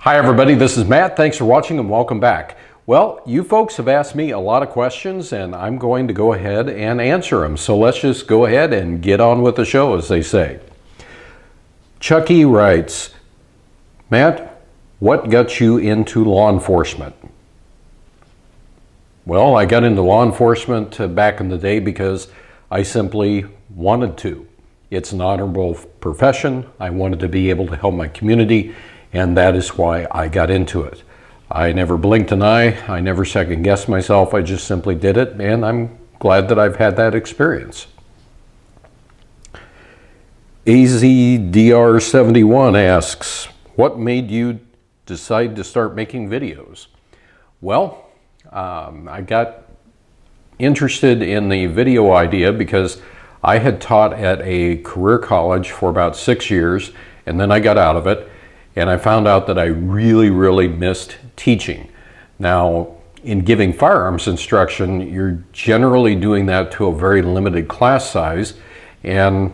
Hi everybody, this is Matt. Thanks for watching and welcome back. Well, you folks have asked me a lot of questions and I'm going to go ahead and answer them. So let's just go ahead and get on with the show, as they say. Chucky writes, Matt, what got you into law enforcement? Well, I got into law enforcement back in the day because I simply wanted to. It's an honorable profession. I wanted to be able to help my community, and that is why I got into it. I never blinked an eye. I never second guessed myself. I just simply did it, and I'm glad that I've had that experience. AZDR71 asks, what made you decide to start making videos? Well, I got interested in the video idea because I had taught at a career college for about 6 years, and then I got out of it, and I found out that I really missed teaching. Now, in giving firearms instruction, you're generally doing that to a very limited class size, and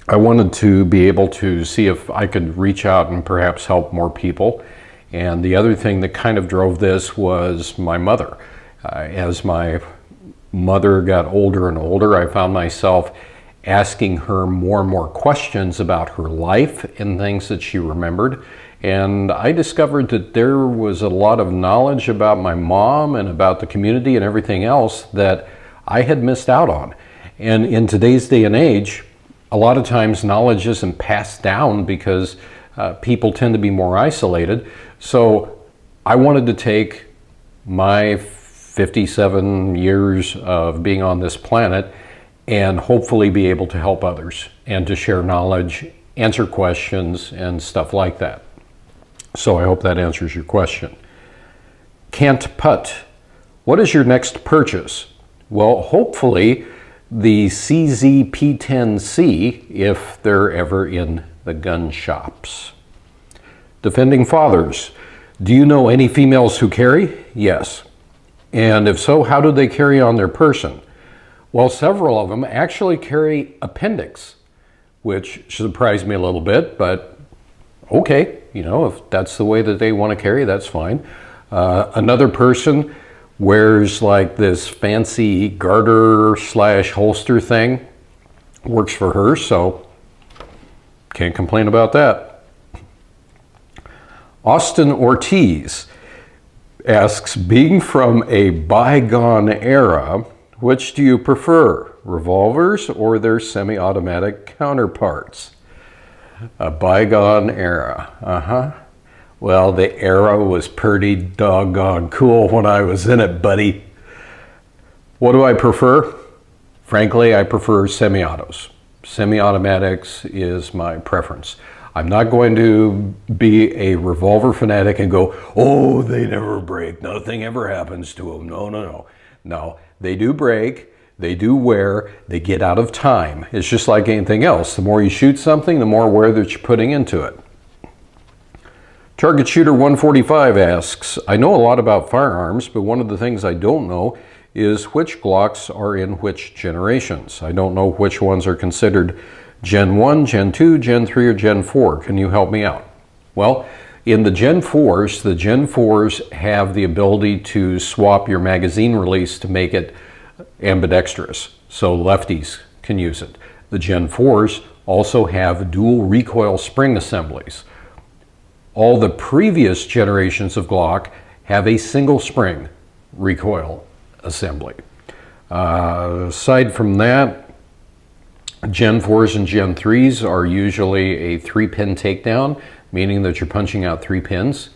I wanted to be able to see if I could reach out and perhaps help more people. And the other thing that kind of drove this was my mother. As my mother got older and older, I found myself asking her more and more questions about her life and things that she remembered. And I discovered that there was a lot of knowledge about my mom and about the community and everything else that I had missed out on. And in today's day and age, a lot of times knowledge isn't passed down because people tend to be more isolated. So I wanted to take my 57 years of being on this planet and hopefully be able to help others and to share knowledge, answer questions, and stuff like that. So I hope that answers your question. Can't Putt, what is your next purchase? Well, hopefully the CZ-P10C, if they're ever in the gun shops. Defending Fathers, do you know any females who carry? Yes. And if so, how do they carry on their person? Well, several of them actually carry appendix, which surprised me a little bit, but okay, you know, if that's the way that they want to carry, that's fine. Another person wears like this fancy garter / holster thing, works for her, so can't complain about that. Austin Ortiz asks, being from a bygone era, which do you prefer, revolvers or their semi-automatic counterparts? A bygone era, Well, the era was pretty doggone cool when I was in it, buddy. What do I prefer? Frankly, I prefer semi-autos. Semi-automatics is my preference. I'm not going to be a revolver fanatic and go, oh, they never break. Nothing ever happens to them. No. No, they do break. They do wear. They get out of time. It's just like anything else. The more you shoot something, the more wear that you're putting into it. Target Shooter 145 asks, I know a lot about firearms, but one of the things I don't know is which Glocks are in which generations. I don't know which ones are considered Gen 1, Gen 2, Gen 3, or Gen 4. Can you help me out? Well, in the Gen 4s, the Gen 4s have the ability to swap your magazine release to make it ambidextrous, so lefties can use it. The Gen 4s also have dual recoil spring assemblies. All the previous generations of Glock have a single spring recoil assembly. Aside from that, Gen 4s and Gen 3s are usually a 3-pin takedown, meaning that you're punching out 3 pins.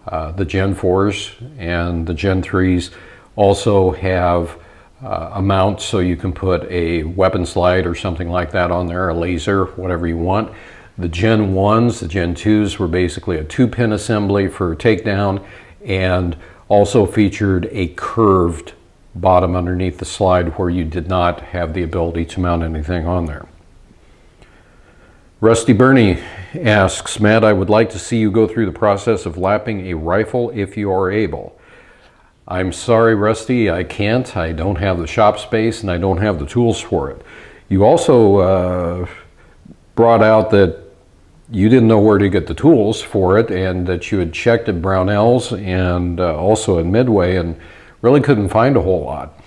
The Gen 4s and the Gen 3s also have a mount so you can put a weapon slide or something like that on there, a laser, whatever you want. The Gen 1s, the Gen 2s were basically a 2-pin assembly for takedown and also featured a curved bottom underneath the slide where you did not have the ability to mount anything on there. Rusty Bernie asks, Matt, I would like to see you go through the process of lapping a rifle if you are able. I'm sorry, Rusty, I can't. I don't have the shop space and I don't have the tools for it. You also brought out that you didn't know where to get the tools for it, and that you had checked at Brownells and also at Midway and really couldn't find a whole lot.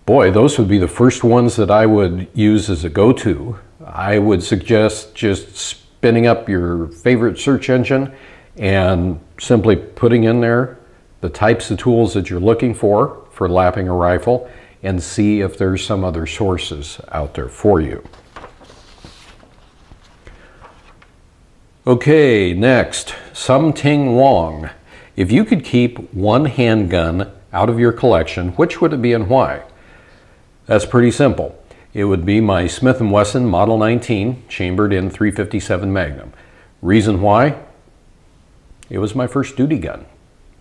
Boy, those would be the first ones that I would use as a go-to. I would suggest just spinning up your favorite search engine and simply putting in there the types of tools that you're looking for lapping a rifle, and see if there's some other sources out there for you. Okay, next, Something Wong. If you could keep one handgun out of your collection, which would it be and why? That's pretty simple. It would be my Smith & Wesson Model 19 chambered in .357 Magnum. Reason why? It was my first duty gun.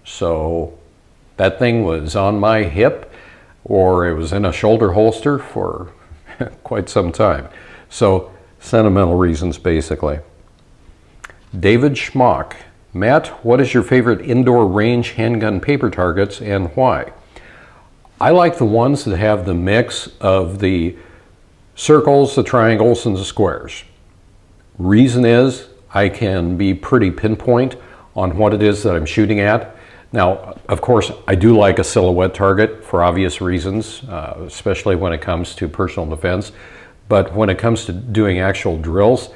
So that thing was on my hip, or it was in a shoulder holster for quite some time. So sentimental reasons, basically. David Schmock. Matt, what is your favorite indoor range handgun paper targets and why? I like the ones that have the mix of the circles, the triangles, and the squares. Reason is I can be pretty pinpoint on what it is that I'm shooting at. Now, of course, I do like a silhouette target for obvious reasons, especially when it comes to personal defense. But when it comes to doing actual drills,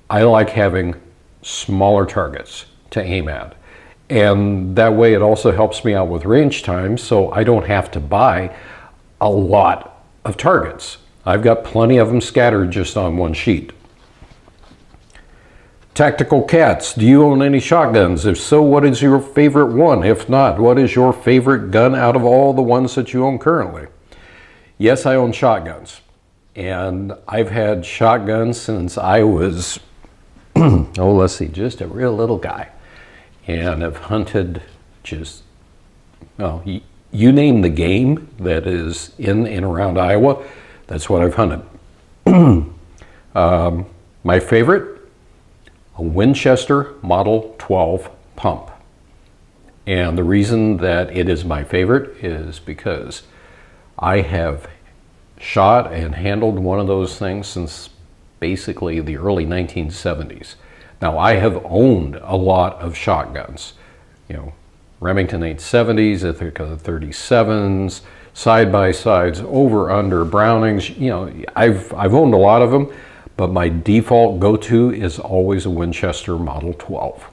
I like having smaller targets to aim at. And that way it also helps me out with range time, so I don't have to buy a lot of targets. I've got plenty of them scattered just on one sheet. Tactical Cats, do you own any shotguns? If so, what is your favorite one? If not, what is your favorite gun out of all the ones that you own currently? Yes, I own shotguns. And I've had shotguns since I was, just a real little guy. And I've hunted just, you name the game that is in and around Iowa, that's what I've hunted. My favorite, a Winchester Model 12 pump. And the reason that it is my favorite is because I have shot and handled one of those things since basically the early 1970s. Now, I have owned a lot of shotguns, Remington 870s, Ithaca 37s, side-by-sides, over-under, Brownings, I've owned a lot of them, but my default go-to is always a Winchester Model 12.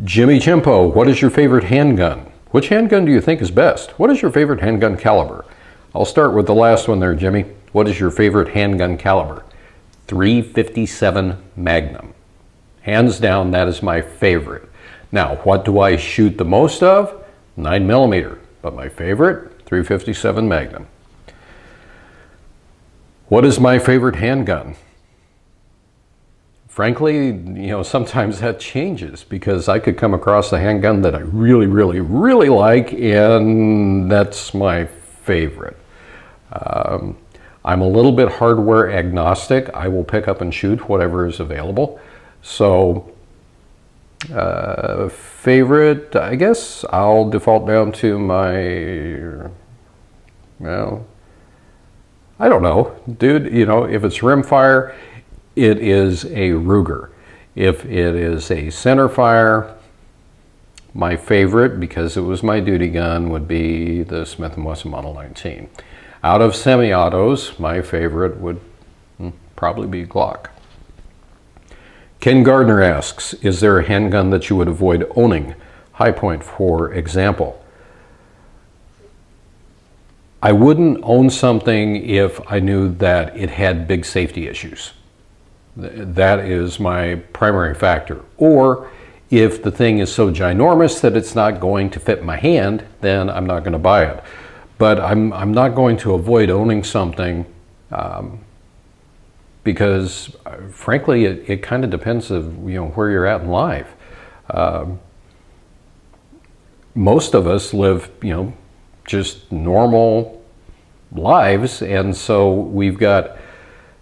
Jimmy Chimpo, what is your favorite handgun? Which handgun do you think is best? What is your favorite handgun caliber? I'll start with the last one there, Jimmy. What is your favorite handgun caliber? .357 Magnum. Hands down, that is my favorite. Now, what do I shoot the most of? 9mm, but my favorite, .357 Magnum. What is my favorite handgun? Frankly, sometimes that changes because I could come across a handgun that I really, really, really like, and that's my favorite. I'm a little bit hardware agnostic. I will pick up and shoot whatever is available. So, favorite, I guess I'll default down to my, I don't know, dude, if it's rimfire, it is a Ruger. If it is a centerfire, my favorite, because it was my duty gun, would be the Smith & Wesson Model 19. Out of semi-autos, my favorite would probably be Glock. Ken Gardner asks, is there a handgun that you would avoid owning? High Point, for example. I wouldn't own something if I knew that it had big safety issues. That is my primary factor. Or if the thing is so ginormous that it's not going to fit my hand, then I'm not going to buy it. But I'm not going to avoid owning something because, frankly, it kind of depends of where you're at in life. Most of us live just normal lives, and so we've got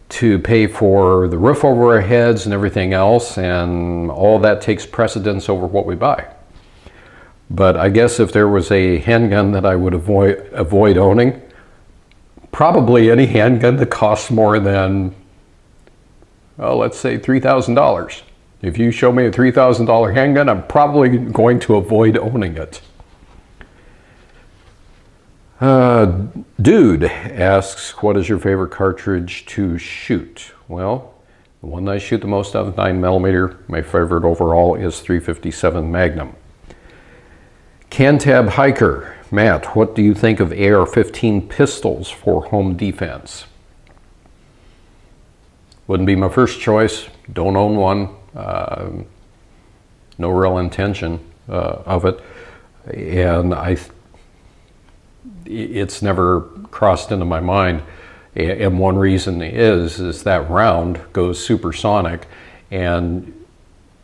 to pay for the roof over our heads and everything else, and all that takes precedence over what we buy. But I guess if there was a handgun that I would avoid owning, probably any handgun that costs more than well, let's say $3,000. If you show me a $3,000 handgun, I'm probably going to avoid owning it. Dude asks, what is your favorite cartridge to shoot? Well, the one that I shoot the most of, 9mm. My favorite overall is 357 Magnum. Cantab Hiker, Matt, what do you think of AR-15 pistols for home defense? Wouldn't be my first choice. Don't own one. No real intention of it. And it's never crossed into my mind. And one reason is that round goes supersonic, and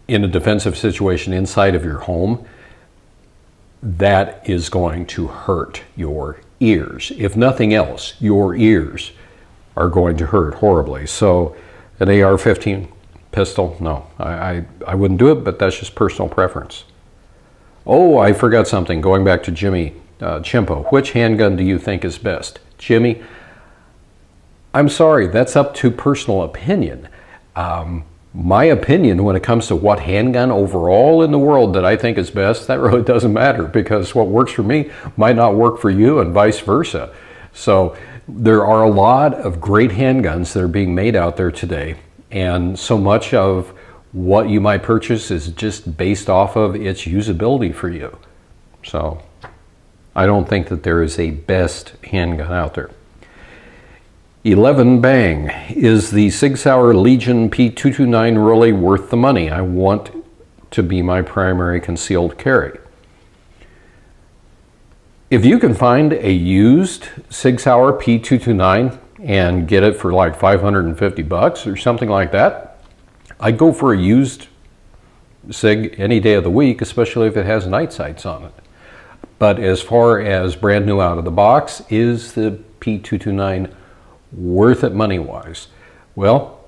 in a defensive situation inside of your home, that is going to hurt your ears. If nothing else, your ears are going to hurt horribly. So an AR-15 pistol, no, I wouldn't do it, but that's just personal preference. Oh, I forgot something. Going back to Jimmy Chimpo, which handgun do you think is best? Jimmy, I'm sorry, that's up to personal opinion. My opinion when it comes to what handgun overall in the world that I think is best, that really doesn't matter, because what works for me might not work for you and vice versa. So there are a lot of great handguns that are being made out there today, and so much of what you might purchase is just based off of its usability for you. So I don't think that there is a best handgun out there. 11 Bang, is the Sig Sauer Legion P229 really worth the money? I want to be my primary concealed carry. If you can find a used Sig Sauer P229 and get it for like $550 or something like that, I'd go for a used Sig any day of the week, especially if it has night sights on it. But as far as brand new out of the box, is the P229 worth it money-wise? Well,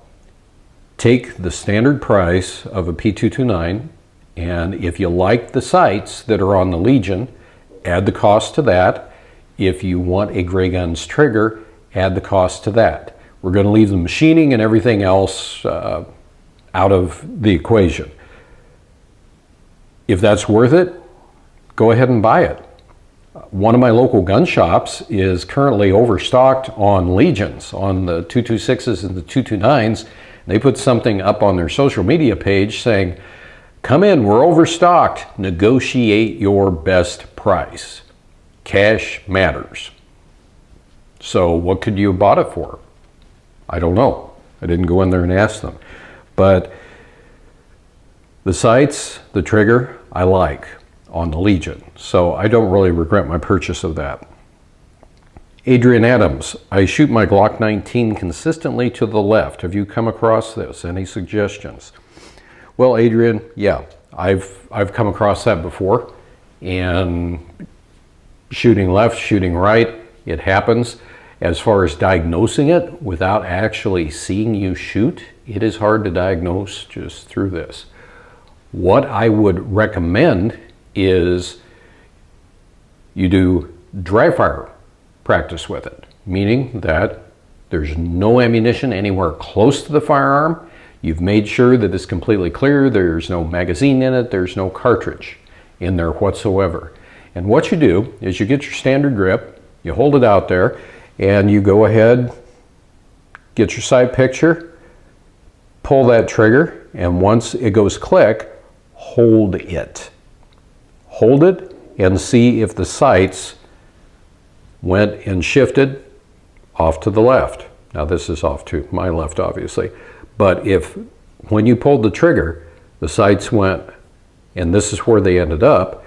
take the standard price of a P229, and if you like the sights that are on the Legion, add the cost to that. If you want a Gray Guns trigger, add the cost to that. We're going to leave the machining and everything else out of the equation. If that's worth it, go ahead and buy it. One of my local gun shops is currently overstocked on Legions, on the 226s and the 229s. They put something up on their social media page saying, come in, we're overstocked, negotiate your best price. Cash matters. So what could you have bought it for? I don't know. I didn't go in there and ask them. But the sights, the trigger, I like on the Legion. So I don't really regret my purchase of that. Adrian Adams, I shoot my Glock 19 consistently to the left. Have you come across this? Any suggestions? Well, Adrian, yeah, I've come across that before. And shooting left, shooting right, it happens. As far as diagnosing it without actually seeing you shoot, it is hard to diagnose just through this. What I would recommend is you do dry fire practice with it, meaning that there's no ammunition anywhere close to the firearm. You've made sure that it's completely clear, there's no magazine in it, there's no cartridge in there whatsoever. And what you do is you get your standard grip, you hold it out there, and you go ahead, get your sight picture, pull that trigger, and once it goes click, hold it. Hold it and see if the sights went and shifted off to the left. Now this is off to my left, obviously. But if when you pulled the trigger, the sights went, and this is where they ended up,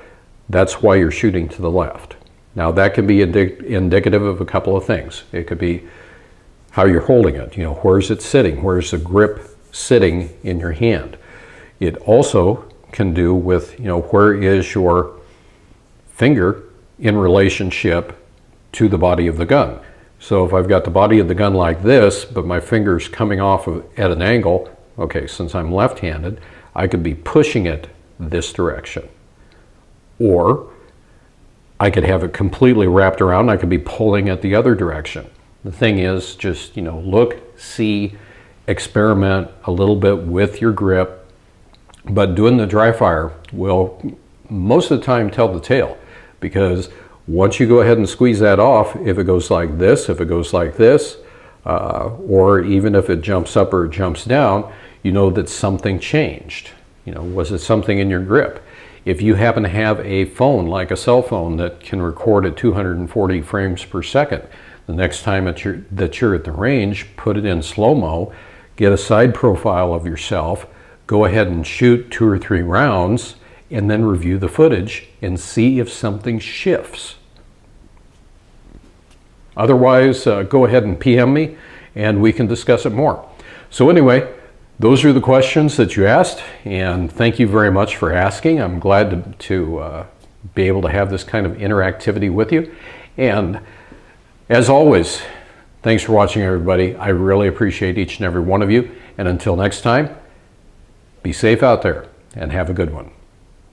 that's why you're shooting to the left. Now that can be indicative of a couple of things. It could be how you're holding it. You know, where's it sitting? Where's the grip sitting in your hand? It also can do with, you know, where is your finger in relationship to the body of the gun. So if I've got the body of the gun like this, but my finger's coming off at an angle, okay, since I'm left-handed, I could be pushing it this direction. Or I could have it completely wrapped around, I could be pulling it the other direction. The thing is just, you know, look, see, experiment a little bit with your grip, but doing the dry fire will most of the time tell the tale, because once you go ahead and squeeze that off, if it goes like this, if it goes like this, or even if it jumps up or jumps down, you know that something changed. You know, was it something in your grip? If you happen to have a phone like a cell phone that can record at 240 frames per second, the next time that you're at the range, put it in slow-mo, get a side profile of yourself, go ahead and shoot 2 or 3 rounds, and then review the footage and see if something shifts. Otherwise, go ahead and PM me and we can discuss it more. So anyway, those are the questions that you asked, and thank you very much for asking. I'm glad to be able to have this kind of interactivity with you. And as always, thanks for watching, everybody. I really appreciate each and every one of you. And until next time, be safe out there and have a good one.